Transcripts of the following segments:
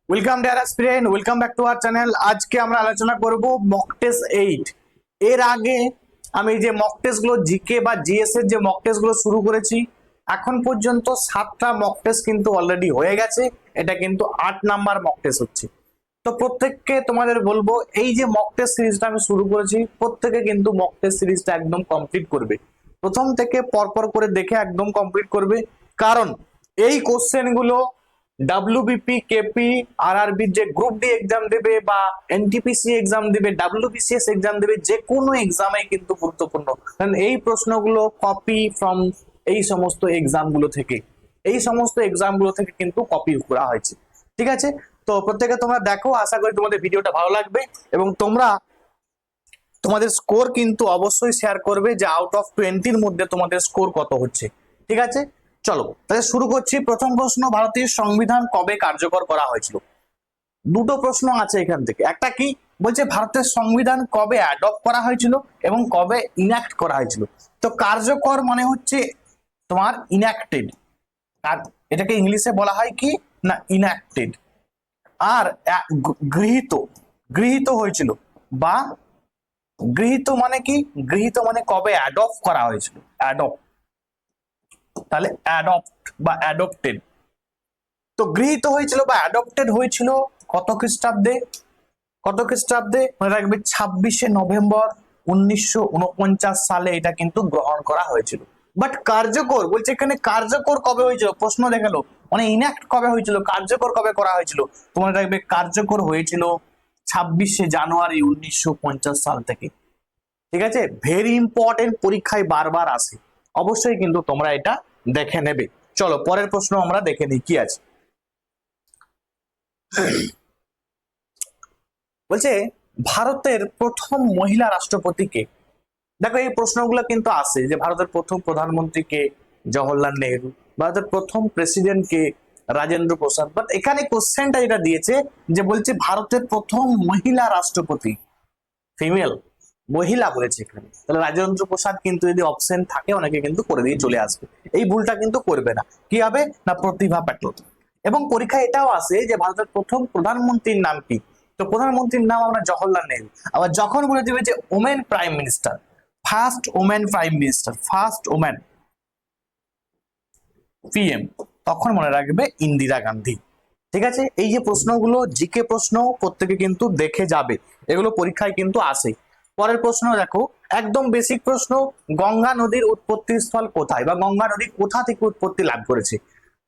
Welcome deer aspirant, welcome back to our channel. আজকে আমরা আলোচনা করব মক টেস্ট 8। এর আগে আমি যে মক টেস্ট গুলো জিকে বা জিএস এর যে মক টেস্ট গুলো শুরু করেছি, এখন পর্যন্ত 7টা মক টেস্ট কিন্তু অলরেডি হয়ে গেছে। এটা কিন্তু 8 নাম্বার মক টেস্ট হচ্ছে। তো প্রত্যেককে তোমাদের বলবো, এই যে মক টেস্ট সিরিজটা আমি শুরু করেছি, প্রত্যেকে কিন্তু মক টেস্ট সিরিজটা একদম কমপ্লিট করবে। প্রথম থেকে পরপর করে দেখে একদম কমপ্লিট করবে, কারণ এই কোশ্চেন গুলো ডাব্লিউবিপি, কেপি, আরআরবি যে গ্রুপ ডি এক্সাম দেবে বা এনটিপিসি এক্সাম দেবে, ডাব্লিউবিসিএস এক্সাম দেবে, যে কোনো এক্সামে কিন্তু গুরুত্বপূর্ণ। কারণ এই প্রশ্নগুলো কপি ফ্রম এই সমস্ত এক্সাম গুলো থেকে, কিন্তু কপি করা হয়েছে। ঠিক আছে, তো প্রত্যেকে তোমরা দেখো, আশা করি তোমাদের ভিডিওটা ভালো লাগবে এবং তোমরা তোমাদের স্কোর কিন্তু অবশ্যই শেয়ার করবে যে আউট অফ 20-র মধ্যে তোমাদের স্কোর কত হচ্ছে। ঠিক আছে, চলো তাহলে শুরু করছি। প্রথম প্রশ্ন, ভারতীয় সংবিধান কবে কার্যকর করা হয়েছিল? দুটো প্রশ্ন আছে এখান থেকে। একটা কি বলছে, ভারতের সংবিধান কবে অ্যাডপ্ট করা হয়েছিল এবং কবে ইনঅ্যাক্ট করা হয়েছিল। তো কার্যকর মানে হচ্ছে তোমার ইনঅ্যাক্টেড, আর এটাকে ইংলিশে বলা হয় কি না ইনঅ্যাক্টেড। আর গৃহীত, গৃহীত হয়েছিল বা গৃহীত মানে কি, গৃহীত মানে কবে অ্যাডপ্ট করা হয়েছিল, অ্যাডপ্ট, তাহলে অ্যাডপ্ট বা অ্যাডপ্টেড। তো গৃহীত হয়েছিল বা অ্যাডপ্টেড হয়েছিল কত খ্রিস্টাব্দে? কত খ্রিস্টাব্দে মনে রাখবে, 26শে নভেম্বর 1949 সালে এটা কিন্তু গ্রহণ করা হয়েছিল। বাট কার্যকর বলছে এখানে, কার্যকর কবে হয়েছিল প্রশ্ন দেখালো, মানে ইনঅ্যাক্ট কবে হয়েছিল, কার্যকর কবে করা হয়েছিল। তোমরা রাখবে কার্যকর হয়েছিল 26শে জানুয়ারি 1950 সাল থেকে। ঠিক আছে, ভেরি ইম্পর্টেন্ট, পরীক্ষায় বারবার আসে, অবশ্যই কিন্তু তোমরা এটা দেখে নেবে। চলো পরের প্রশ্ন আমরা দেখে নিই কি আছে। বলছে ভারতের প্রথম মহিলা রাষ্ট্রপতিকে। দেখো এই প্রশ্নগুলো কিন্তু আসে যে ভারতের প্রথম প্রধানমন্ত্রীকে জওহরলাল নেহরু, ভারতের প্রথম প্রেসিডেন্টকে রাজেন্দ্র প্রসাদ। বাট এখানে কোশ্চেনটা যেটা দিয়েছে যে বলছে ভারতের প্রথম মহিলা রাষ্ট্রপতি, ফিমেল, মহিলা বলেছে এখানে। তাহলে রাজেন্দ্র প্রসাদ কিন্তু যদি অপশন থাকে অনেকে কিন্তু করে দিয়ে চলে আসবে, এই ভুলটা কিন্তু করবে না। কি হবে না প্রতিভা প্যাটেল। এবং পরীক্ষা এটাও আসে যে ভারতের প্রথম প্রধানমন্ত্রীর নাম কি। তো প্রধানমন্ত্রীর নাম আমরা জওহরলাল নেহরু। আবার যখন বলে দেবে যে women prime minister, first women prime minister, first women PM, তখন মনে রাখবে ইন্দিরা গান্ধী। ঠিক আছে, এই যে প্রশ্নগুলো জিকে প্রশ্ন, প্রত্যেকে কিন্তু দেখে যাবে, এগুলো পরীক্ষায় কিন্তু আসে। পরের প্রশ্ন দেখো, একদম বেসিক প্রশ্ন, গঙ্গা নদীর উৎপত্তি স্থল কোথায় বা গঙ্গা নদী কোথা থেকে উৎপত্তি লাভ করেছে?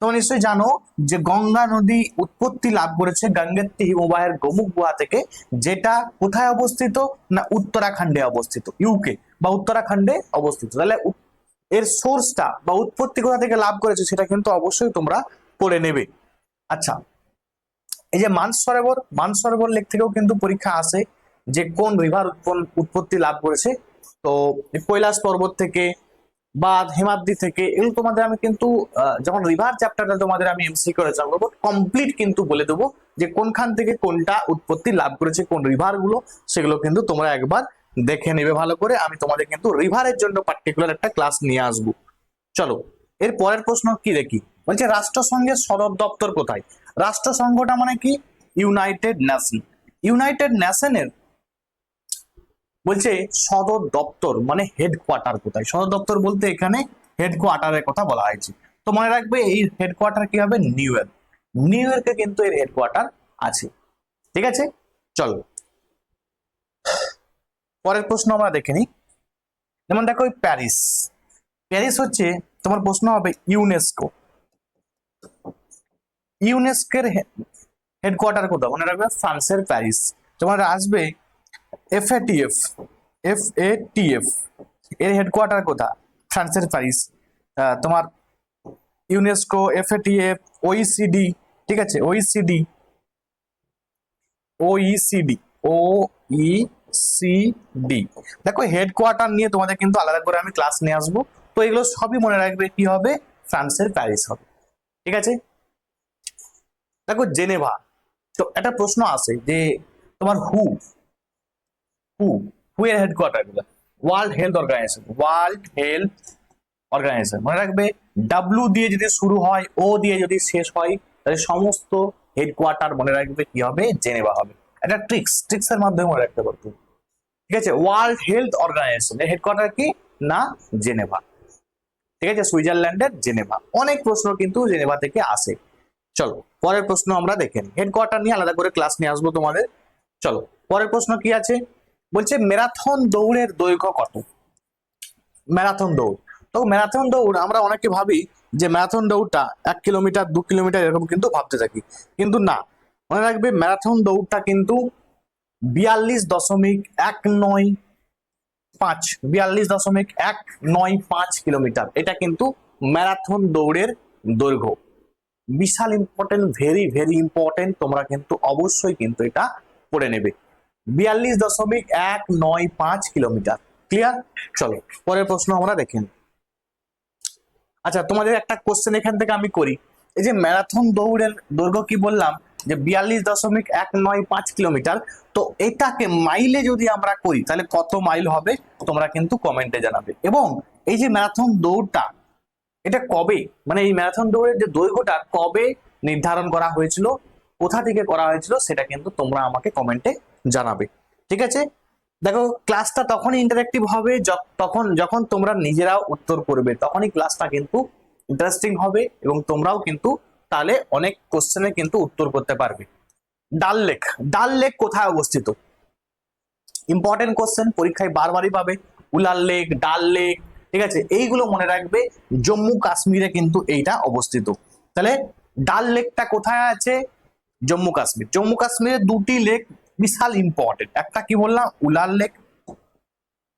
তোমরা নিশ্চয়ই জানো যে গঙ্গা নদী উৎপত্তি লাভ করেছে গঙ্গোত্রী হিমবাহের গোমুখ গুহা থেকে, যেটা কোথায় অবস্থিত না উত্তরাখণ্ডে অবস্থিত, ইউকে বা উত্তরাখণ্ডে অবস্থিত। তাহলে এর সোর্সটা বা উৎপত্তি কোথা থেকে লাভ করেছে সেটা কিন্তু অবশ্যই তোমরা পড়ে নেবে। আচ্ছা, এই যে মানসরোবর, মানসরোবর লেক থেকেও কিন্তু পরীক্ষা আসে যে কোন রিভার উৎপত্তি লাভ করেছে। তো কৈলাস পর্বত থেকে বা হিমাদ্রি থেকে, এগুলো তোমাদের আমি কিন্তু যখন রিভার চ্যাপ্টারটা তোমাদের আমি এমসিকিউ করে যাবো, কমপ্লিট কিন্তু বলে দেবো যে কোনখান থেকে কোনটা উৎপত্তি লাভ করেছে, কোন রিভার গুলো, সেগুলো কিন্তু তোমরা একবার দেখে নেবে ভালো করে। আমি তোমাদের কিন্তু রিভারের জন্য পার্টিকুলার একটা ক্লাস নিয়ে আসবো। চলো এর পরের প্রশ্ন কি দেখি। বলছে রাষ্ট্রসংঘের সদর দপ্তর কোথায়? রাষ্ট্রসংঘটা মানে কি ইউনাইটেড নেশন। ইউনাইটেড নেশনের বলছে সদর দপ্তর মানে হেডকোয়ার্টার কোথায়? সদর দপ্তর বলতে এখানে হেডকোয়ার্টারের কথা বলা হয়েছে। তো মনে রাখবে এই হেডকোয়ার্টার কি হবে, নিউ ইয়র্ক। নিউ ইয়র্কে কিন্তু এর হেডকোয়ার্টার আছে। ঠিক আছে, চলো পরের প্রশ্ন আমরা দেখে নিই। যেমন দেখো প্যারিস, প্যারিস হচ্ছে তোমার প্রশ্ন হবে ইউনেস্কো, ইউনেস্কোর হেডকোয়ার্টার কোথায়? মনে রাখবে ফ্রান্সের প্যারিস। তোমার আসবে এফএটিএফ, এফএটিএফ এর হেডকোয়ার্টার কোথায়? ফ্রান্সের প্যারিস। তোমার ইউনেস্কো, এফএটিএফ, ওইসিডি, ঠিক আছে, ওইসিডি, ওইসিডি, ওইসিডি, দেখো হেডকোয়ার্টার নিয়ে তোমাদের কিন্তু আলাদা করে আমি ক্লাস নিয়ে আসবো। তো এগুলো সবই মনে রাখবে কি হবে, ফ্রান্সের প্যারিস হবে। ঠিক আছে, দেখো জেনেভা। তো একটা প্রশ্ন আসে যে তোমার হু, হু, হু এর হেডকোয়ার্টার কোথায়? World Health Organization, World Health Organization. মনে রাখবে ডাব্লিউ দিয়ে যদি শুরু হয়, ও দিয়ে যদি শেষ হয়, তাহলে সমস্ত হেডকোয়ার্টার মনে রাখবে কি হবে, জেনেভা হবে। এটা ট্রিক্সের মাধ্যমে মনে রাখতে পারতো। ঠিক আছে, ওয়ার্ল্ড হেলথ অর্গানাইজেশন এর হেডকোয়ার্টার কি না, জেনেভা। ঠিক আছে, সুইজারল্যান্ডের জেনেভা। অনেক প্রশ্ন কিন্তু জেনেভা থেকে আসে। চলো পরের প্রশ্ন আমরা দেখে নিই, হেডকোয়ার্টার নিয়ে আলাদা করে ক্লাস নিয়ে আসবো তোমাদের। চলো পরের প্রশ্ন কি আছে, বলছে ম্যারাথন দৌড়ের দৈর্ঘ্য কত। ম্যারাথন দৌড়, তো ম্যারাথন দৌড় আমরা অনেকে ভাবি যে ম্যারাথন দৌড়টা 1 কিলোমিটার 2 কিলোমিটার এরকম কিন্তু ভাবতে থাকি, কিন্তু না, মনে রাখবে ম্যারাথন দৌড়টা কিন্তু 42.195 42.195 কিলোমিটার, এটা কিন্তু ম্যারাথন দৌড়ের দৈর্ঘ্য। বিশাল ইম্পর্টেন্ট, ভেরি ভেরি ইম্পর্টেন্ট, তোমরা কিন্তু অবশ্যই কিন্তু এটা পড়ে নেবে। 42.195 কিলোমিটার। ক্লিয়ার? চলো পরের প্রশ্ন আমরা দেখেন। আচ্ছা তোমাদের একটা কোশ্চেন এখান থেকে আমি করি, এই যে ম্যারাথন দৌড়ের দৈর্ঘ্য কি বললাম যে 42.195 কিলোমিটার, তো এটাকে মাইলে যদি আমরা করি তাহলে কত মাইল হবে তোমরা কিন্তু কমেন্টে জানাবে। এবং এই যে ম্যারাথন দৌড়টা এটা কবে, মানে এই ম্যারাথন দৌড়ের যে দৈর্ঘ্যটা কবে নির্ধারণ করা হয়েছিল, কোথা থেকে করা হয়েছিল, সেটা কিন্তু তোমরা আমাকে কমেন্টে জানাবে। ঠিক আছে, দেখো ক্লাসটা তখনই ইন্টারেক্টিভ হবে যখন তোমরা নিজেরাও উত্তর করবে, তখনই ক্লাসটা কিন্তু ইন্টারেস্টিং হবে এবং তোমরাও কিন্তু তাহলে অনেক কোশ্চেনের কিন্তু উত্তর করতে পারবে। ডাল লেক কোথায় অবস্থিত? ইম্পর্টেন্ট কোশ্চেন, পরীক্ষায় বারবারই পাবে। উলার লেক, ডাল লেক, ঠিক আছে, এইগুলো মনে রাখবে। জম্মু কাশ্মীরে কিন্তু এইটা অবস্থিত। তাহলে ডাল লেকটা কোথায় আছে? জম্মু কাশ্মীর। জম্মু কাশ্মীরে দুটি লেক বিশাল ইম্পর্টেন্ট, একটা কি বললাম উলার লেক,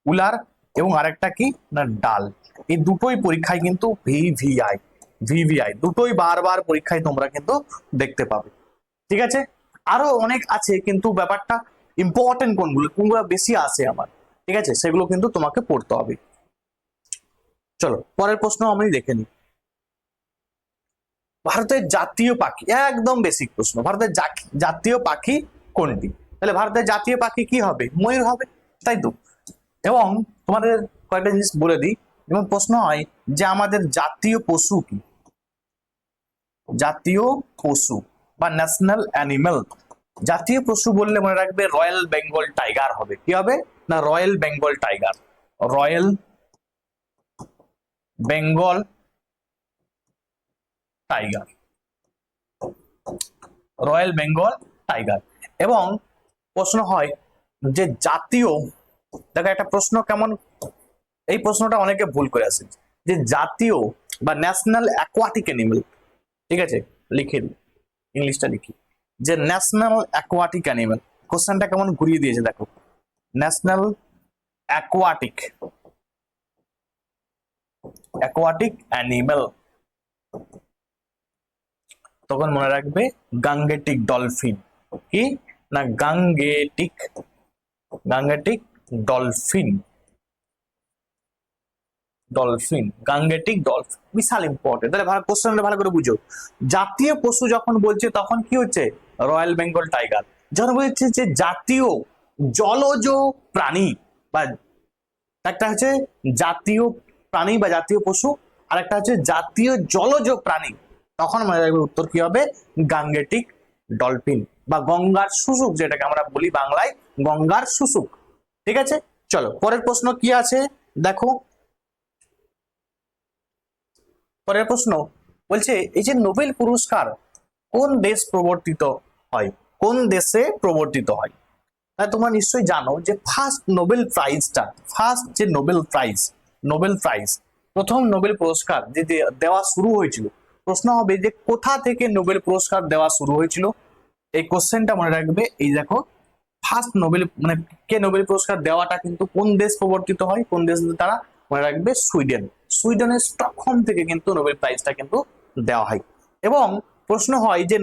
উলার, এবং আরেকটা কি না ডাল। এই দুটোই পরীক্ষায় কিন্তু ভিভিআই দুটোই বারবার পরীক্ষায় তোমরা কিন্তু দেখতে পাবে। ঠিক আছে, আরো অনেক আছে কিন্তু ব্যাপারটা ইম্পর্টেন্ট কোনগুলো বেশি আসে আমার, ঠিক আছে, সেগুলো কিন্তু তোমাকে পড়তে হবে। চলো পরের প্রশ্ন আমি দেখে নিই। ভারতের জাতীয় পাখি, একদম বেসিক প্রশ্ন, ভারতের জাতীয় পাখি কোনটি? তাহলে ভারতের জাতীয় পাখি কি হবে? ময়ূর হবে, তাই তো। এবং তোমাদের কয়েকটা জিনিস বলে দিই, এবং প্রশ্ন হয় যে আমাদের জাতীয় পশু কি? জাতীয় পশু বা ন্যাশনাল অ্যানিমেল, জাতীয় পশু বললে মনে রাখবে রয়্যাল বেঙ্গল টাইগার হবে। কি হবে না royal Bengal tiger, royal Bengal tiger, royal Bengal tiger. এবং প্রশ্ন হয় যে জাতীয়, দেখো একটা প্রশ্ন কেমন, এই প্রশ্নটা অনেকে ভুল করে আসে, যে জাতীয় বা ন্যাশনাল অ্যাকোয়াটিক অ্যানিমেল, ঠিক আছে, লিখে দিই, ইংলিশটা লিখি, যে ন্যাশনাল অ্যাকোয়াটিক অ্যানিমেল, কোশ্চেনটা কেমন ঘুরিয়ে দিয়েছে দেখো, ন্যাশনাল অ্যাকোয়াটিক অ্যানিমেল, তখন মনে রাখবে গাঙ্গেটিক ডলফিন। কি না গাঙ্গেটিক ডলফিন, গাঙ্গেটিক ডলফিন, বিশাল ইম্পর্টেন্ট। তাহলে ভালো কোশ্চেনটা ভালো করে বুঝো, জাতীয় পশু যখন বলছে তখন কি হচ্ছে রয়্যাল বেঙ্গল টাইগার, যখন বলছে যে জাতীয় জলজ প্রাণী বা একটা হচ্ছে জাতীয় প্রাণী বা জাতীয় পশু, আর একটা হচ্ছে জাতীয় জলজ প্রাণী, তখন মনে রাখবে উত্তর কি হবে গাঙ্গেটিক ডলফিন বা গঙ্গার শুশুক, যেটাকে আমরা বলি বাংলায় গঙ্গার শুশুক। ঠিক আছে, চলো পরের প্রশ্ন কি আছে দেখো। পরের প্রশ্ন বলছে এই যে নোবেল পুরস্কার কোন দেশ প্রবর্তিত হয়, কোন দেশে প্রবর্তিত হয়? তোমরা নিশ্চয়ই জানো যে ফার্স্ট যে নোবেল প্রাইজ, প্রথম নোবেল পুরস্কার যে দেওয়া শুরু হয়েছিল, প্রশ্ন হবে যে কোথা থেকে নোবেল পুরস্কার দেওয়া শুরু হয়েছিল, এই কোশ্চেনটা মনে রাখবে। এই দেখো ফার্স্ট নোবেল মানে কে নোবেল পুরস্কার দেওয়াটা কিন্তু কোন দেশ প্রবর্তিত হয়, কোন দেশ দ্বারা, মনে রাখবে সুইডেনের স্টকহোম থেকে কিন্তু নোবেল প্রাইজটা কিন্তু দেওয়া হয়। এবং প্রশ্ন হয় যে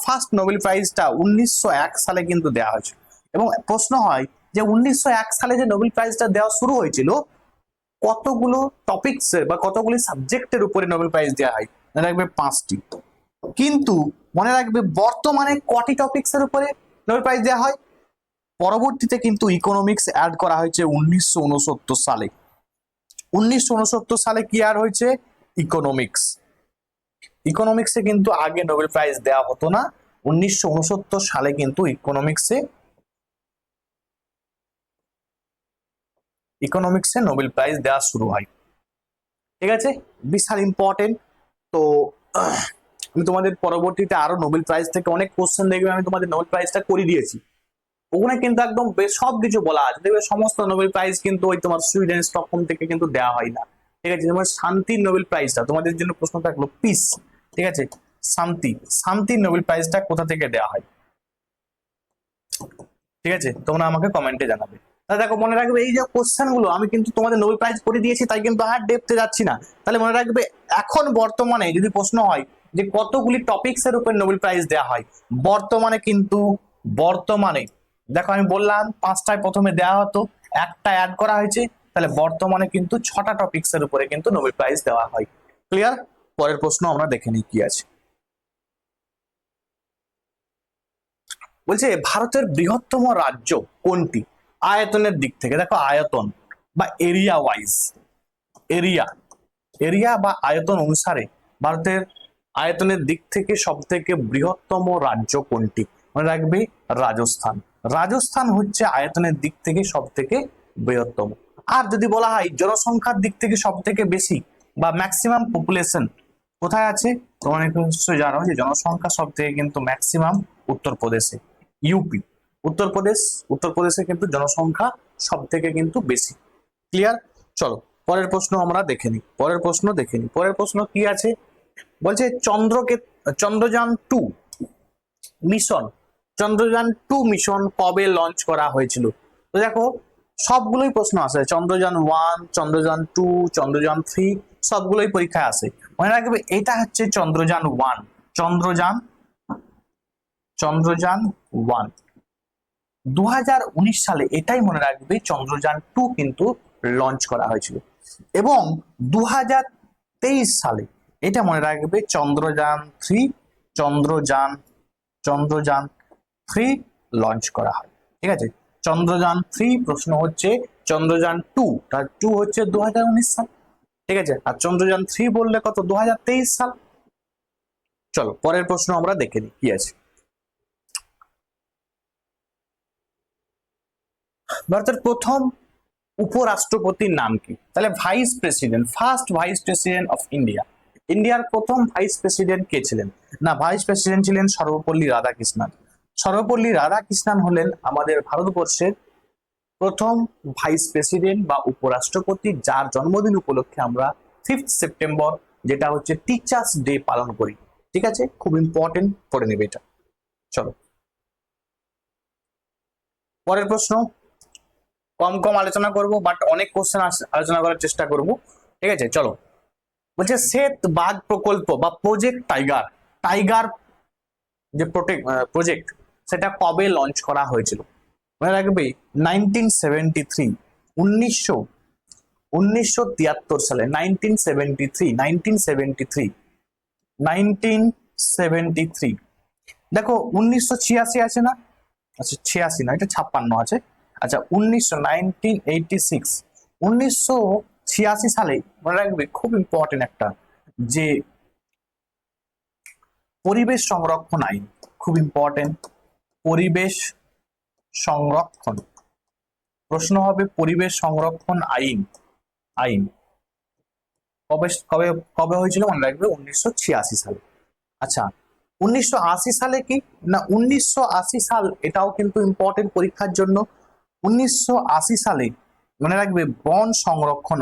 ফার্স্ট নোবেল প্রাইজটা 1901 সালে কিন্তু দেওয়া হয়েছিল। এবং প্রশ্ন হয় যে 1901 সালে যে নোবেল প্রাইজটা দেওয়া শুরু হয়েছিল কতগুলো টপিকস বা কতগুলি সাবজেক্টের উপরে নোবেল প্রাইজ দেওয়া হয়, মনে রাখবে 5টি। কিন্তু মনে রাখবে বর্তমানে কটি টপিকস এর উপরে নোবেল প্রাইজ দেওয়া হয়? পরবর্তীতে কিন্তু ইকোনমিক্স অ্যাড করা হয়েছে 1969 সালে। 1969 সালে কি আর হয়েছে ইকোনমিক্স। ইকোনমিক্সে কিন্তু আগে নোবেল প্রাইজ দেওয়া হতো না। 1969 সালে কিন্তু ইকোনমিক্সে নোবেল প্রাইজ দেওয়া শুরু হয়। ঠিক আছে, বিশাল ইম্পর্টেন্ট। তো আমি তোমাদের পরবর্তীতে আরো নোবেল প্রাইজ থেকে অনেক কোশ্চেন দেখবে, আমি তোমাদের নোবেল প্রাইজটা করে দিয়েছি। ওখানে কিন্তু একদম সব কিছু বলা আছে, দেখবে সমস্ত নোবেল প্রাইজ কিন্তু ওই তোমার সুইডেন স্টকহোম থেকে কিন্তু দেওয়া হয় না। ঠিক আছে, যেমন শান্তির নোবেল প্রাইজটা তোমাদের জন্য প্রশ্ন থাকলো পিস। ঠিক আছে, শান্তির নোবেল প্রাইজটা কোথা থেকে দেওয়া হয়? ঠিক আছে, তোমরা আমাকে কমেন্টে জানাবে। তাহলে দেখো, মনে রাখবে এই যে কোশ্চেন গুলো আমি কিন্তু তোমাদের নোবেল প্রাইজ করে দিয়েছি, তাই কিন্তু আর ডেপথে যাচ্ছি না। তাহলে মনে রাখবে, এখন বর্তমানে যদি প্রশ্ন হয় যে কতগুলি টপিকস এর উপর নোবেল প্রাইজ দেওয়া হয়, বর্তমানে দেখো আমি বললাম 5টায় প্রথমে দেওয়া হতো, একটা অ্যাড করা হয়েছে, তাহলে বর্তমানে কিন্তু 6টা টপিকস এর উপরে কিন্তু নোবেল প্রাইজ দেওয়া হয়। ক্লিয়ার? পরের প্রশ্ন আমরা দেখে নিই কি আছে। বলছে ভারতের বৃহত্তম রাজ্য কোনটি আয়তনের দিক থেকে? দেখো, আয়তন বা এরিয়া ওয়াইজ, এরিয়া বা আয়তন অনুসারে ভারতের আয়তনের দিক থেকে সব থেকে বৃহত্তম রাজ্য কোনটি? মনে রাখবে, রাজস্থান হচ্ছে আয়তনের দিক থেকে সব থেকে বৃহত্তম। আর যদি বলা হয় জনসংখ্যার দিক থেকে সব থেকে বেশি বা ম্যাক্সিমাম পপুলেশন কোথায় আছে, তোমরা নিশ্চয়ই জানো যে জনসংখ্যা সব থেকে কিন্তু ম্যাক্সিমাম উত্তরপ্রদেশে, ইউপি। উত্তরপ্রদেশে কিন্তু জনসংখ্যা সব থেকে কিন্তু বেশি। ক্লিয়ার? চলো পরের প্রশ্ন আমরা দেখে নিই। পরের প্রশ্ন কি আছে? বলছে চন্দ্রযান 2 মিশন কবে লঞ্চ করা হয়েছিল? তো দেখো, সবগুলোই প্রশ্ন আসে, চন্দ্রযান 1, চন্দ্রযান 2, চন্দ্রযান 3 সবগুলোই পরীক্ষায় আসে। মনে রাখবে, এটা হচ্ছে চন্দ্রযান 1। চন্দ্রযান 1 2019 সালে, এটাই মনে রাখবে, চন্দ্রযান 2 কিন্তু লঞ্চ করা হয়েছিল। এবং 2023 সালে, এটা মনে রাখবে, চন্দ্রযান 3 লঞ্চ করা হয়। ঠিক আছে, চন্দ্রযান 3 প্রশ্ন হচ্ছে, চন্দ্রযান 2 তার 2 হচ্ছে 2019 সাল। ঠিক আছে, আর চন্দ্রযান 3 বললে কত, 2023 সাল। চলো পরের প্রশ্ন আমরা দেখে নিই কি আছে। ভারতের প্রথম উপরাষ্ট্রপতির নাম কি? তাহলে ফার্স্ট ভাইস প্রেসিডেন্ট অফ ইন্ডিয়ার প্রথম ভাইস প্রেসিডেন্ট কে ছিলেন? না, ভাইস প্রেসিডেন্ট ছিলেন সর্বপল্লী রাধাকৃষ্ণন হলেন আমাদের ভারতবর্ষের প্রথম ভাইস প্রেসিডেন্ট বা উপরাষ্ট্রপতি, যার জন্মদিন উপলক্ষে আমরা 5 সেপ্টেম্বর, যেটা হচ্ছে টিচার্স ডে, পালন করি। ঠিক আছে, খুব ইম্পর্টেন্ট, পড়ে নেবে এটা। চলো পরের প্রশ্ন, কম আলোচনা করব, বাট অনেক কোশ্চেন আলোচনা করার চেষ্টা করব। ঠিক আছে, চলো। বলছে শ্বেত বাঘ প্রকল্প বা টাইগার যে প্রজেক্ট, সেটা কবে লঞ্চ করা হয়েছিল? মনে রাখবে, 1973, 1973 সালে, 1973। দেখো, 1986 আছে না? আচ্ছা, 86 না, এটা 56 আছে। আচ্ছা, 1986 সালে, মনে রাখবে, খুব ইম্পর্টেন্ট একটা, যে পরিবেশ সংরক্ষণ আইন, খুব ইম্পর্টেন্ট, পরিবেশ সংরক্ষণ। প্রশ্ন হবে পরিবেশ সংরক্ষণ আইন কবে কবে কবে হয়েছিল? মনে রাখবে, 1986 সালে। আচ্ছা, 1980 সালে কি না, 1980 সাল, এটাও কিন্তু ইম্পর্টেন্ট পরীক্ষার জন্য। 1980 সালে মনে রাখবে, বন সংরক্ষণ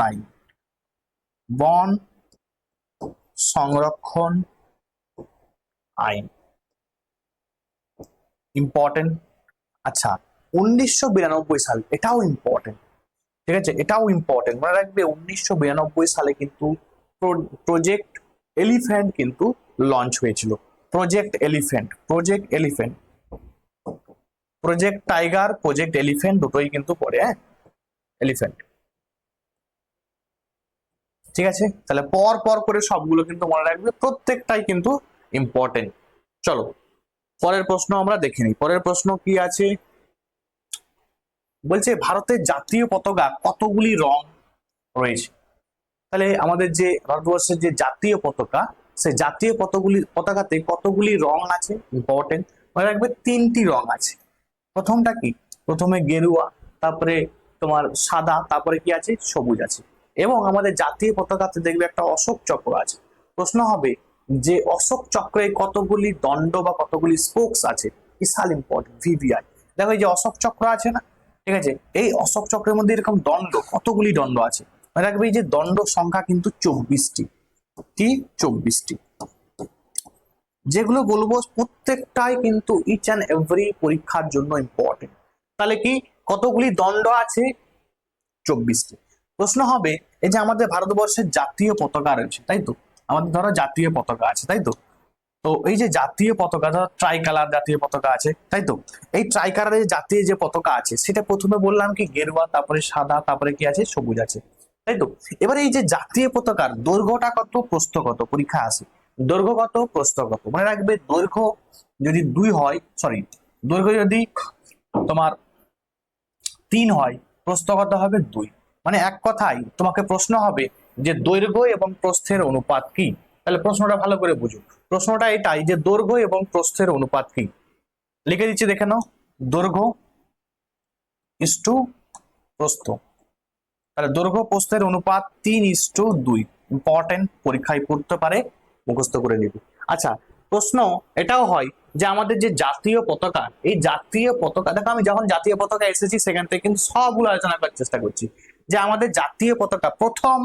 আইন ইম্পর্টেন্ট। আচ্ছা, 1992 সাল, এটাও ইম্পর্টেন্ট। ঠিক আছে, এটাও ইম্পর্টেন্ট, মনে রাখবে, 1992 সালে কিন্তু প্রজেক্ট এলিফ্যান্ট কিন্তু লঞ্চ হয়েছিল। প্রজেক্ট টাইগার, প্রজেক্ট এলিফ্যান্ট, দুটোই কিন্তু পড়ে, এলিফ্যান্ট। ঠিক আছে, তাহলে পর করে সবগুলো কিন্তু মনে রাখবে, প্রত্যেকটাই কিন্তু ইম্পর্টেন্ট। চলো পরের প্রশ্ন আমরা দেখে নিই। পরের প্রশ্ন কি আছে? বলছে ভারতের জাতীয় পতাকা কতগুলি রং রয়েছে? তাহলে আমাদের যে ভারতবর্ষের যে জাতীয় পতাকা, সেই জাতীয় পতাকাতে কতগুলি রং আছে ইম্পর্টেন্ট মনে রাখবে, 3টি রং আছে। প্রথমটা কি, প্রথমে গেরুয়া, তারপরে তোমার সাদা, তারপরে কি আছে, সবুজ আছে। এবং আমাদের জাতীয় পতাকাতে দেখবে একটা অশোক চক্র আছে। প্রশ্ন হবে যে অশোক চক্রে কতগুলি দণ্ড বা কতগুলি স্পোকস আছে, বিশাল ইম্পর্টেন্ট, ভিভিআই। দেখো এই যে অশোক চক্র আছে না, ঠিক আছে, এই অশোক চক্রের মধ্যে এরকম দণ্ড, কতগুলি দণ্ড আছে মনে রাখবে, এই যে দণ্ড সংখ্যা কিন্তু 24টি, কি 24টি। যেগুলো বলবো প্রত্যেকটাই কিন্তু ইচ অ্যান্ড এভরি পরীক্ষার জন্য ইম্পর্টেন্ট। তাহলে কি কতগুলি দণ্ড আছে, 24টি। প্রশ্ন হবে এই যে আমাদের ভারতবর্ষের জাতীয় পতাকা রয়েছে, তাই তো, আমাদের ধরো জাতীয় পতাকা আছে, তাই তো। তো এই যে জাতীয় পতাকা, ধরো ট্রাই কালার জাতীয় পতাকা আছে, তাই তো। এই ট্রাই কালারের জাতীয় যে পতাকা আছে সেটা প্রথমে বললাম কি গেরুয়া, তারপরে সাদা, তারপরে কি আছে, সবুজ আছে, তাই তো। এবারে এই যে জাতীয় পতাকার দৈর্ঘ্যটা কত, প্রস্থ কত, পরীক্ষা আসে দৈর্ঘ্য কত, প্রস্থ কত। মনে রাখবে দৈর্ঘ্য যদি 2 হয়, সরি, দৈর্ঘ্য যদি তোমার 3 হয়, প্রস্থ কত হবে 2। মানে এক কথায় তোমাকে প্রশ্ন হবে যে দৈর্ঘ্য এবং প্রস্থের অনুপাত কি। তাহলে প্রশ্নটা ভালো করে বুঝো, প্রশ্নটা এটাই যে দৈর্ঘ্য এবং প্রস্থের অনুপাত কি। লিখে দিচ্ছি, দেখে নাও, দৈর্ঘ্য ইস্টু প্রস্থ। তাহলে দৈর্ঘ্য প্রস্থের অনুপাত 3:2। ইম্পর্টেন্ট, পরীক্ষায় পড়তে পারে, মুখস্থ করে নিবি। আচ্ছা, প্রশ্ন এটাও হয় যে আমাদের যে জাতীয় পতাকা, এই জাতীয় পতাকা, দেখো আমি যখন জাতীয় পতাকা এসেছি সেখান থেকে কিন্তু সবগুলো আলোচনা করার চেষ্টা করছি, যে আমাদের জাতীয় পতাকা প্রথম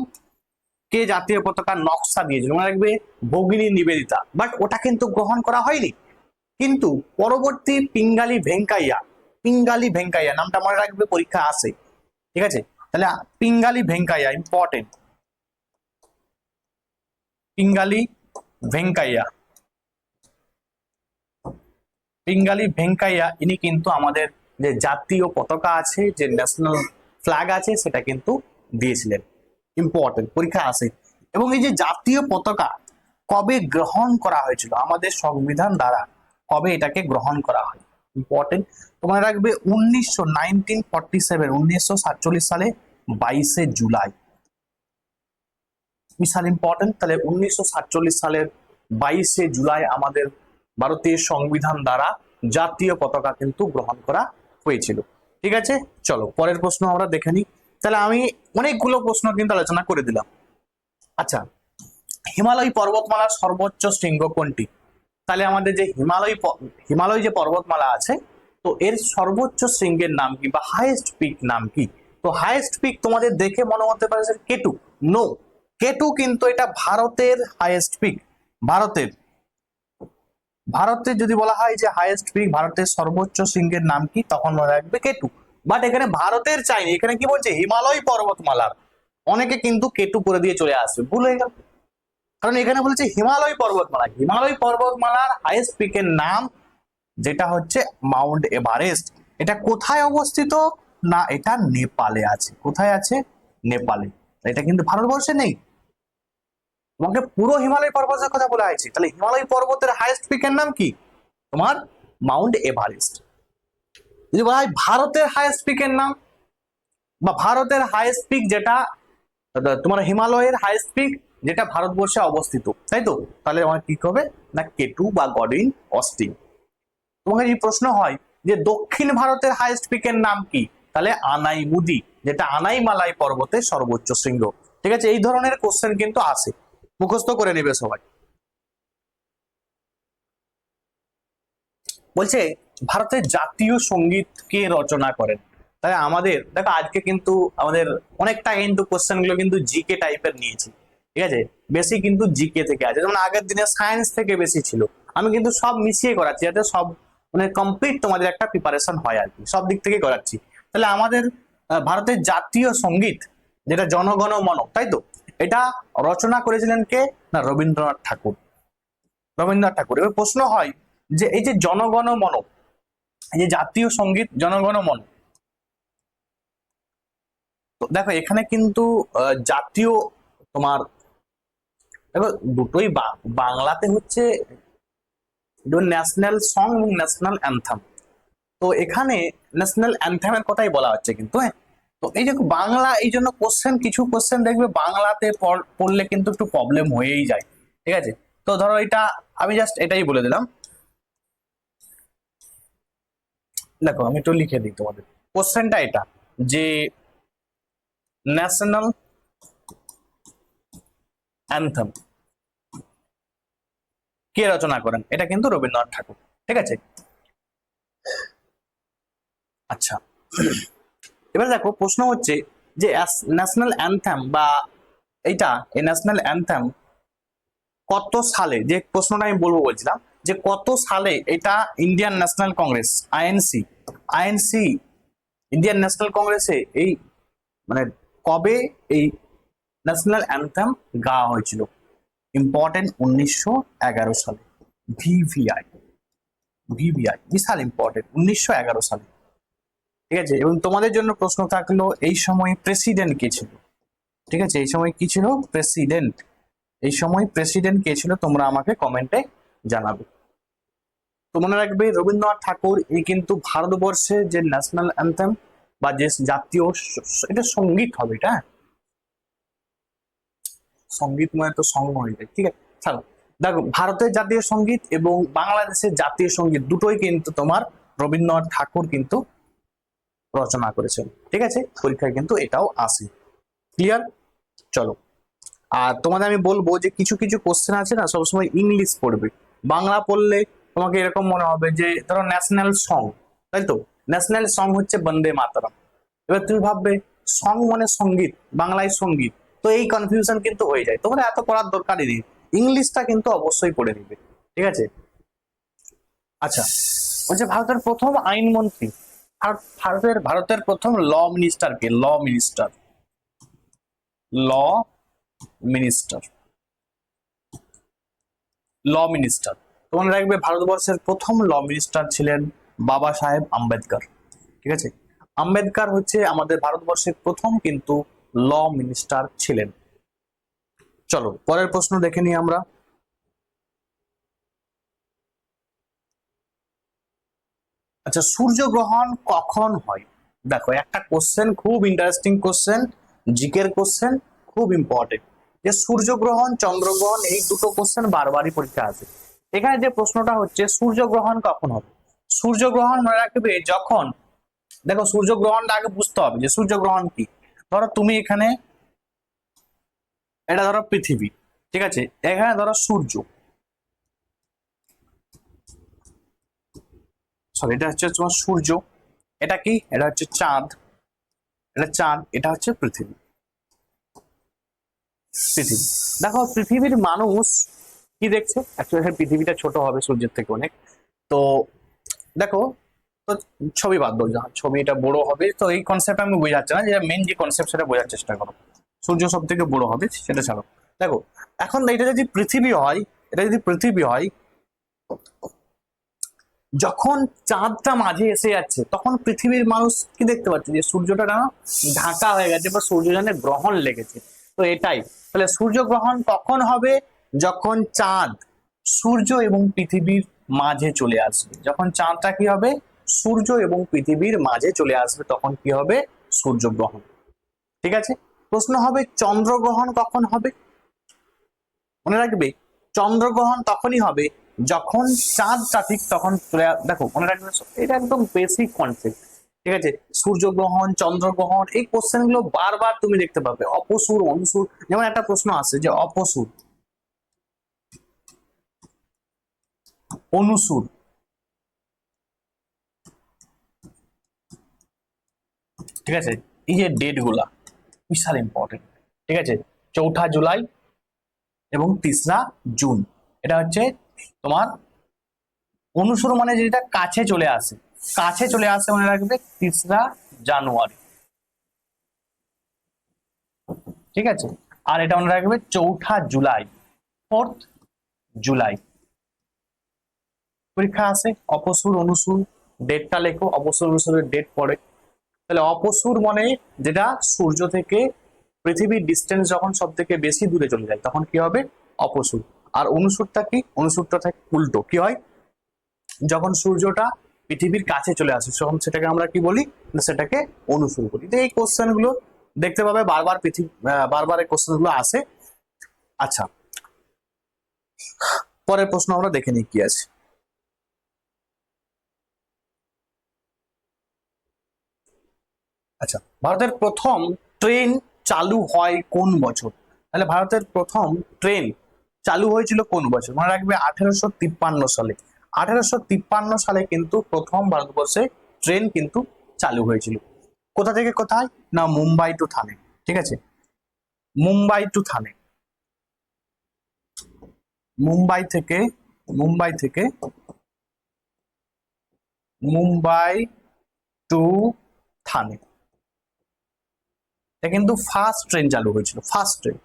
কে জাতীয় পতাকার নকশা দিয়েছিল, মনে রাখবে ভগিনী নিবেদিতা, বাট ওটা কিন্তু গ্রহণ করা হয়নি। কিন্তু পরবর্তী পিঙ্গালি ভেঙ্কাইয়া নামটা মনে রাখবে, পরীক্ষা আসে, ঠিক আছে। তাহলে পিঙ্গালি ভেঙ্কাইয়া ইম্পর্টেন্ট, পিঙ্গালি ভেঙ্কাইয়া ইনি কিন্তু আমাদের যে জাতীয় পতাকা আছে, যে ন্যাশনাল ফ্ল্যাগ আছে, সেটা কিন্তু দিয়েছিলেন। ইম্পর্টেন্ট, পরীক্ষা আসে। এবং এই যে জাতীয় পতাকা কবে গ্রহণ করা হয়েছিল আমাদের সংবিধান দ্বারা, কবে এটাকে গ্রহণ করা হয়, ইম্পর্টেন্ট। তোমরা রাখবে 1947 সালে 22শে জুলাই, বিশাল ইম্পর্টেন্ট। তাহলে 1947 সালের 22শে জুলাই আমাদের ভারতীয় সংবিধান দ্বারা জাতীয় পতাকা কিন্তু গ্রহণ করা হয়েছিল, ঠিক আছে। চলো পরের প্রশ্ন আমরা দেখে নিই। তাহলে আমি অনেকগুলো প্রশ্ন কিন্তু আলোচনা করে দিলাম। আচ্ছা, হিমালয় পর্বতমালার সর্বোচ্চ শৃঙ্গ কোনটি? তাহলে আমাদের যে হিমালয় যে পর্বতমালা আছে, তো এর সর্বোচ্চ শৃঙ্গের নাম কি বা হাইয়েস্ট পিক নাম কি? তো হাইয়েস্ট পিক তোমাদের দেখে মনে হতে পারে কেটু, নো, কেটু কিন্তু এটা ভারতের হাইয়েস্ট পিক। ভারতের যদি বলা হয় যে হাইয়েস্ট পিক, ভারতের সর্বোচ্চ শৃঙ্গের নাম কি, তখন মনে রাখবে কেটু। বাট এখানে ভারতের চাইনি, এখানে কি বলছে, হিমালয় পর্বতমালার। অনেকে কিন্তু কেটু করে দিয়ে চলে আসবে, ভুল হয়ে গেল, কারণ এখানে বলেছে হিমালয় পর্বতমালার হাইয়েস্ট পিকের নাম যেটা হচ্ছে মাউন্ট এভারেস্ট। এটা কোথায় অবস্থিত না, এটা নেপালে আছে। কোথায় আছে, নেপালে। এটা কিন্তু ভারতবর্ষে নেই। তোমাকে পুরো হিমালয় পর্বতের কথা বলা হয়েছে। তাহলে হিমালয় পর্বতের হাইয়েস্ট পিকের নাম কি, তোমার মাউন্ট এভারেস্ট। যদি বলা হয় ভারতের হাইয়েস্ট পিকের নাম বা ভারতের হাইয়েস্ট পিক যেটা তোমার হিমালয়ের হাইয়েস্ট পিক যেটা ভারতবর্ষে অবস্থিত, তাই তো, তাহলে আমার কি হবে না, কেটু বা গডউইন অস্টিন। তোমাকে যদি প্রশ্ন হয় যে দক্ষিণ ভারতের হাইয়েস্ট পিকের নাম কি, তাহলে আনাইমুদি, যেটা আনাইমালাই পর্বতের সর্বোচ্চ শৃঙ্গ, ঠিক আছে। এই ধরনের কোশ্চেন কিন্তু আসে, মুখস্থ করে নেবে সবাই। বলছে ভারতের জাতীয় সঙ্গীত কে রচনা করেন? তাহলে আমাদের দেখো আজকে কিন্তু আমাদের অনেকটা কিন্তু কোশ্চেন গুলো কিন্তু জিকে টাইপের নিয়েছি, ঠিক আছে। বেশি কিন্তু জিকে থেকে আছে, যেমন আগের দিনে সায়েন্স থেকে বেশি ছিল। আমি কিন্তু সব মিশিয়ে করাচ্ছি যাতে সব মানে কমপ্লিট তোমাদের একটা প্রিপারেশন হয় আর কি, সব দিক থেকে করাচ্ছি। তাহলে আমাদের ভারতের জাতীয় সঙ্গীত যেটা জনগণ মন, তাই তো, এটা রচনা করেছিলেন কে না, রবীন্দ্রনাথ ঠাকুর। এবার প্রশ্ন হয় যে এই যে জনগণ মন, এই যে জাতীয় সঙ্গীত জনগণ মন, তো দেখো এখানে কিন্তু জাতীয় তোমার দেখো দুটোই বাংলাতে হচ্ছে ন্যাশনাল সং এবং ন্যাশনাল অ্যান্থাম। তো এখানে ন্যাশনাল অ্যান্থামের কথাই বলা হচ্ছে কিন্তু, হ্যাঁ। তো এই যে বাংলা, এই জন্য কিছু কোশ্চেন দেখবে বাংলাতে পড়লে কিন্তু একটু প্রবলেম হয়েই যায়, ঠিক আছে। তো ধরো এটা আমি জাস্ট এটাই বলে দিলাম। দেখো আমি একটু লিখে দিই তোমাদের, কোশ্চেনটা এটা যে ন্যাশনাল অ্যান্থেম কে রচনা করেন, এটা কিন্তু রবীন্দ্রনাথ ঠাকুর। ঠিক আছে, আচ্ছা এবার দেখো প্রশ্ন হচ্ছে যে ন্যাশনাল অ্যান্থেম বা এইটা এই ন্যাশনাল অ্যান্থেম কত সালে, যে প্রশ্নটা আমি বলবো বলছিলাম যে কত সালে এটা Indian national Congress INC Indian national কংগ্রেসে এই মানে কবে এই ন্যাশনাল অ্যান্থেম গাওয়া হয়েছিল? ইম্পর্টেন্ট, 1911 সালে। ভিভিআই ভিভিআই বিশাল ইম্পর্টেন্ট, 1911 সালে। ঠিক আছে, এবং তোমাদের জন্য প্রশ্ন থাকলো এই সময় প্রেসিডেন্ট কে ছিল? ঠিক আছে, এই সময় কি ছিল? প্রেসিডেন্ট। এই সময় প্রেসিডেন্ট কে ছিল তোমরা আমাকে কমেন্টে জানাবে। তো মনে রাখবে রবীন্দ্রনাথ ঠাকুর এই কিন্তু ভারতবর্ষের যে ন্যাশনাল অ্যান্থেম বা যে জাতীয় এটা সঙ্গীত হবে, এটা সঙ্গীত মানে তো সঙ্গ হয়ে যায়। ঠিক আছে, চলো দেখো ভারতের জাতীয় সঙ্গীত এবং বাংলাদেশের জাতীয় সঙ্গীত দুটোই কিন্তু তোমার রবীন্দ্রনাথ ঠাকুর কিন্তু রচনা করেছেন। ঠিক আছে, পরীক্ষায় কিন্তু এটাও আসে। ক্লিয়ার? চলো, আর তোমাদের আমি বলবো যে কিছু কিছু কোশ্চেন আছে না সবসময় ইংলিশ পড়বে, বাংলা পড়লে তোমাকে এরকম মনে হবে যে ধরো ন্যাশনাল সং, তাই তো ন্যাশনাল সং হচ্ছে বন্দে মাতরম। এবার তুমি ভাববে সং মানে সঙ্গীত, বাংলায় সঙ্গীত, তো এই কনফিউশন কিন্তু হয়ে যায়। তোমরা এত পড়ার দরকারই নেই, ইংলিশটা কিন্তু অবশ্যই পড়ে নিবে। ঠিক আছে, আচ্ছা বলছে ভারতের প্রথম আইনমন্ত্রী, ভারতের প্রথম ল মিনিস্টার কে? ল মিনিস্টার ল মিনিস্টার তোমরা রাখবে ভারতবর্ষের প্রথম ল মিনিস্টার ছিলেন বাবা সাহেব আম্বেদকর। ঠিক আছে, আম্বেদকর হচ্ছে আমাদের ভারতবর্ষের প্রথম কিন্তু ল মিনিস্টার ছিলেন। চলো পরের প্রশ্ন দেখে নিই আমরা। আচ্ছা, সূর্যগ্রহণ কখন হয়? দেখো একটা কোশ্চেন, খুব ইন্টারেস্টিং কোশ্চেন, জিকের কোশ্চেন, খুব ইম্পর্টেন্ট, যে সূর্যগ্রহণ চন্দ্রগ্রহণ এই দুটো কোশ্চেন বারবারই পরীক্ষা আছে। এখানে যে প্রশ্নটা হচ্ছে সূর্যগ্রহণ কখন হবে? সূর্যগ্রহণ মনে রাখবে যখন, দেখো সূর্যগ্রহণটা আগে বুঝতে হবে যে সূর্যগ্রহণ কি। ধরো তুমি এখানে, এটা ধরো পৃথিবী, ঠিক আছে, এখানে ধরো সূর্য, সরি এটা হচ্ছে তোমার সূর্য, এটা কি? এটা হচ্ছে চাঁদ, এটা হচ্ছে পৃথিবী। দেখো পৃথিবীর মানুষ কি দেখছে, অ্যাকচুয়ালি পৃথিবীটা ছোট হবে সূর্যের থেকে অনেক। তো দেখো, তো ছবি বাদ দাও, ছবি এটা বড় হবে, তো এই কনসেপ্ট আমি বোঝাচ্ছি না, যে মেন যে কনসেপ্ট সেটা বোঝার চেষ্টা করো। সূর্য সব থেকে বড় হবে সেটা ছাড়ো। দেখো এখন এটা যদি পৃথিবী হয়, যখন চাঁদটা মাঝে এসে যাচ্ছে তখন পৃথিবীর মানুষ কি দেখতে পাচ্ছে, যে সূর্যটা না ঢাকা হয়ে গেছে বা সূর্যযানে গ্রহণ লেগেছে। তো এটাই, তাহলে সূর্যগ্রহণ কখন হবে? যখন চাঁদ সূর্য এবং পৃথিবীর মাঝে চলে আসবে। যখন চাঁদটা কি হবে? সূর্য এবং পৃথিবীর মাঝে চলে আসবে, তখন কি হবে? সূর্যগ্রহণ। ঠিক আছে, প্রশ্ন হবে চন্দ্রগ্রহণ কখন হবে? মনে রাখবে চন্দ্রগ্রহণ তখনই হবে যখন চাঁদটা ঠিক তখন দেখো মনে রাখবে, এটা একদম বেসিক কনসেপ্ট। ঠিক আছে, সূর্যগ্রহণ চন্দ্রগ্রহণ এই কোশ্চেন গুলো বারবার তুমি দেখতে পাবে। অপসুর অনুসুর, যেমন একটা প্রশ্ন আছে যে অপসুর অনুসুর, ঠিক আছে, এই যে ডেট গুলা বিশাল ইম্পর্টেন্ট। ঠিক আছে, 4 জুলাই এবং 3 জুন, এটা হচ্ছে তোমার অনুসুর মানে যেটা কাছে চলে আসে, মনে রাখবে 3 জানুয়ারি। ঠিক আছে, আর এটা মনে রাখবে 4 জুলাই, 4 জুলাই। পরীক্ষা আছে অপসুর অনুসুর, ডেটটা লেখো, অপসুর অনুসুরের ডেট পড়ে। তাহলে অপসুর মানে যেটা সূর্য থেকে পৃথিবীর ডিস্টেন্স যখন সব থেকে বেশি দূরে চলে যায় তখন কি হবে? অপসুর। আর অনুসুরটা কি? অনুসুরটা থাকে উল্টো, কি হয়? যখন সূর্যটা পৃথিবীর কাছে চলে আসে তখন সেটাকে আমরা কি বলি? সেটাকে অনুসুর বলি। তো এই কোশ্চেন গুলো দেখতে পাবে বারবার, বারবার এই কোশ্চেন গুলো আসে। আচ্ছা পরের প্রশ্ন আমরা দেখে নিই কি আছে। আচ্ছা, ভারতের প্রথম ট্রেন চালু হয় কোন বছর? তাহলে ভারতের প্রথম ট্রেন চালু হয়েছিল কোন বছর? মনে রাখবে 1853 সালে। 1853 সালে কিন্তু প্রথম ভারতবর্ষে ট্রেন কিন্তু চালু হয়েছিল। কোথা থেকে কোথায়? না, মুম্বাই টু থানে। ঠিক আছে, মুম্বাই টু থানে। মুম্বাই থেকে মুম্বাই টু থানে, এটা কিন্তু ফার্স্ট ট্রেন চালু হয়েছিল, ফার্স্ট ট্রেন।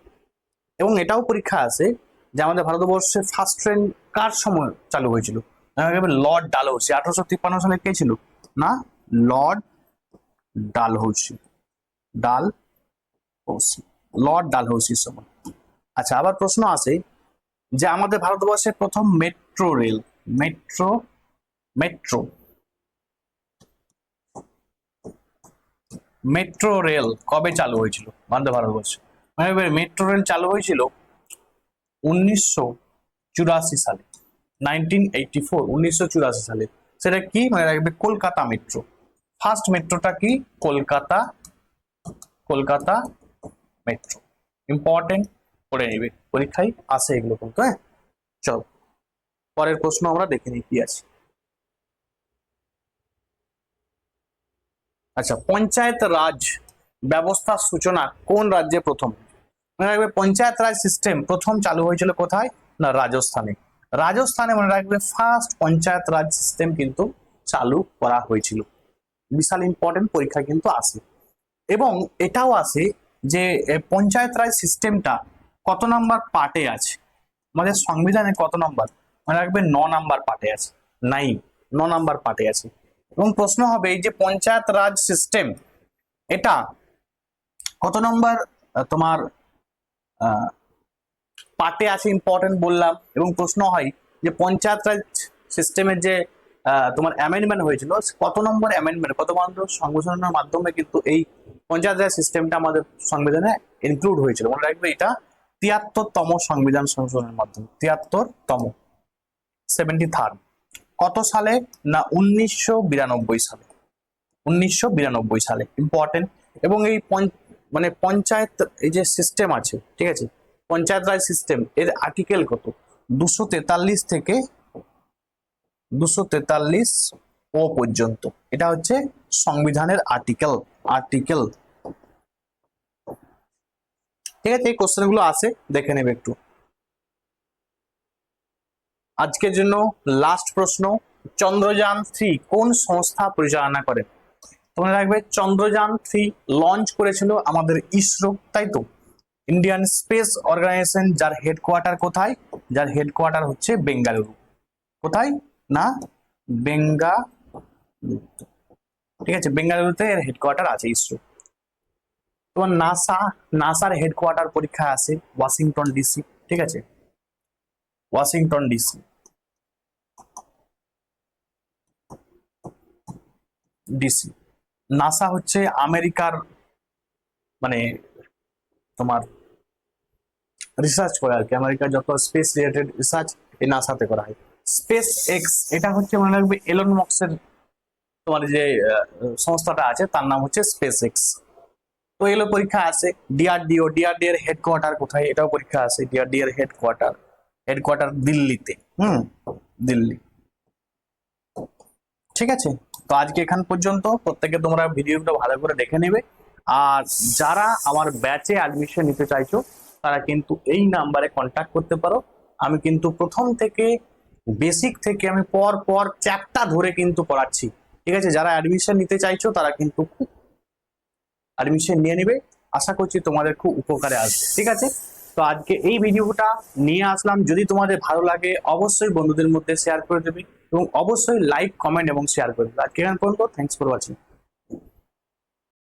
এবং এটাও পরীক্ষা আছে যে আমাদের ভারতবর্ষে ফার্স্ট ট্রেন কার সময় চালু হয়েছিল? লর্ড ডালহৌসি। 1853 সালে কে ছিল? না, লর্ড ডালহৌসি। লর্ড ডালহৌসির সময়। আচ্ছা, আবার প্রশ্ন আসে যে আমাদের ভারতবর্ষের প্রথম মেট্রো রেল, মেট্রো রেল কবে চালু হয়েছিল আমাদের ভারতবর্ষে? মেট্রো রেল চালু হয়েছিল 1984 সালে, 1984 সালে। সেটা কি মনে রাখবে? কলকাতা মেট্রো। ফার্স্ট মেট্রোটা কি? কলকাতা মেট্রো। ইম্পর্টেন্ট, পড়ে নিবে, পরীক্ষায় আসে এগুলো কিন্তু। হ্যাঁ, চল পরের প্রশ্ন আমরা দেখে নিই কি আছে। আচ্ছা, পঞ্চায়েত রাজ ব্যবস্থার সূচনা কোন রাজ্যে প্রথম? মনে রাখবে পঞ্চায়েত রাজ সিস্টেম প্রথম চালু হয়েছিল কোথায়? না, রাজস্থানে। রাজস্থানে মনে রাখবে ফার্স্ট পঞ্চায়েত রাজ সিস্টেম কিন্তু চালু করা হয়েছিল। বিশাল ইম্পর্টেন্ট, পরীক্ষা কিন্তু আসে। এবং এটাও আসে যে পঞ্চায়েত রাজ সিস্টেমটা কত নাম্বার পার্টে আছে? আমাদের সংবিধানে কত নাম্বার? মনে রাখবে 9 নাম্বার পার্টে আছে। 9 নাম্বার পার্টে আছে। এবং প্রশ্ন হবে এই যে পঞ্চায়েত রাজ সিস্টেম, এটা কত নম্বর তোমার পার্টে আছে? ইম্পর্টেন্ট বললাম। এবং প্রশ্ন হয় যে পঞ্চায়েত রাজ সিস্টেমের যে তোমার অ্যামেন্ডমেন্ট হয়েছিল, কত নম্বর অ্যামেন্ডমেন্ট, কত সংশোধনের মাধ্যমে কিন্তু এই পঞ্চায়েত রাজ সিস্টেমটা আমাদের সংবিধানে ইনক্লুড হয়েছিল? মনে রাখবে এটা 73তম সংবিধান সংশোধনের মাধ্যমে। 73তম, 73rd। কত সালে? না, 1992 সালে। 1992 সালে, ইম্পর্টেন্ট। এবং এই মানে পঞ্চায়েত এই যে সিস্টেম আছে, ঠিক আছে, পঞ্চায়েত রাজ সিস্টেম, এর আর্টিকেল কত? 243 থেকে 243 ও পর্যন্ত। এটা হচ্ছে সংবিধানের আর্টিকেল। ঠিক আছে, এই কোশ্চেন গুলো আসে, দেখে নেবে একটু। আজকের জন্য লাস্ট প্রশ্ন, চন্দ্রযান-3 কোন সংস্থা পরিচালনা করে? তোমরা রাখবে চন্দ্রযান-3 লঞ্চ করেছিল আমাদের ইসরো, তাই তো, ইন্ডিয়ান স্পেস অর্গানাইজেশন, যার হেডকোয়ার্টার কোথায়? যার হেডকোয়ার্টার হচ্ছে বেঙ্গালুরু। কোথায়? না, বেঙ্গালুরু। ঠিক আছে, বেঙ্গালুরুতে এর হেডকোয়ার্টার আছে ইসরো। তোমার নাসার হেডকোয়ার্টার পরীক্ষা আছে ওয়াশিংটন ডিসি। ঠিক আছে, ওয়াশিংটন ডিসি। নাসা হচ্ছে আমেরিকার মানে তোমার রিসার্চ করে আর কি, আমেরিকার যত স্পেস রিলেটেড রিসার্চ এই নাসাতে করা হয়। স্পেস এক্স, এটা হচ্ছে মনে রাখবে এলন মাস্কের তোমার যে সংস্থাটা আছে, তার নাম হচ্ছে স্পেস এক্স। তো এগুলো পরীক্ষা আছে। ডিআরডিও এর হেডকোয়ার্টার কোথায়? এটাও পরীক্ষা আছে। ডিআরডিও এর হেডকোয়ার্টার দিল্লিতে। দিল্লি। ঠিক আছে, তো আজকে এখান পর্যন্ত। প্রত্যেকে তোমরা ভিডিওটা ভালো করে দেখে নেবে। আর যারা আমার ব্যাচে অ্যাডমিশন নিতে চাইছো তারা কিন্তু এই নাম্বারে কন্ট্যাক্ট করতে পারো। আমি কিন্তু প্রথম থেকে বেসিক থেকে আমি পর চ্যাপ্টার ধরে কিন্তু পড়াচ্ছি। ঠিক আছে, যারা অ্যাডমিশন নিতে চাইছো তারা কিন্তু খুব অ্যাডমিশন নিয়ে নেবে। আশা করছি তোমাদের খুব উপকারে আসবে। ঠিক আছে, তো আজকে এই ভিডিওটা নিয়ে আসলাম। যদি তোমাদের ভালো লাগে অবশ্যই বন্ধুদের মধ্যে শেয়ার করে দেবে এবং অবশ্যই লাইক, কমেন্ট এবং শেয়ার করে দেবে। আজকে এখান পর্যন্ত, থ্যাংকস ফর ওয়াচিং।